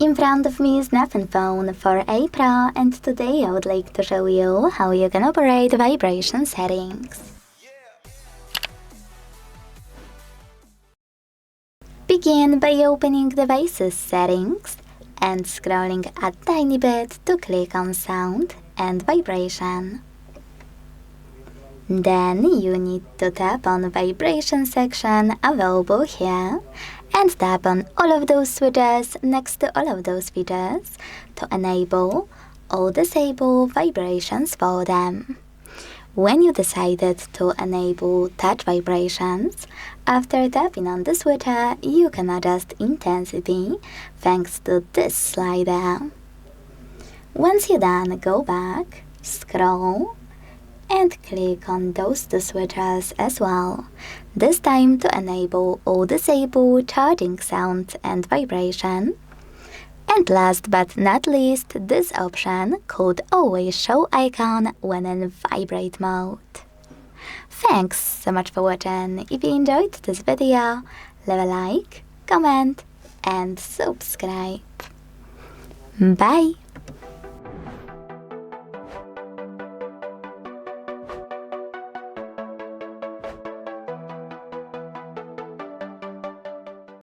In front of me is Nothing Phone 4a Pro, and today I would like to show you how you can operate vibration settings. Begin by opening Devices Settings and scrolling a tiny bit to click on Sound and Vibration. Then you need to tap on Vibration section available here and tap on all of those switches next to all of those features to enable or disable vibrations for them. When you decided to enable touch vibrations, after tapping on the switcher, you can adjust intensity thanks to this slider. Once you're done, go back, scroll, and click on those two switches as well, this time to enable or disable charging sound and vibration. And last but not least, this option called Always Show icon when in Vibrate Mode. Thanks so much for watching. If you enjoyed this video, leave a like, comment and subscribe. Bye!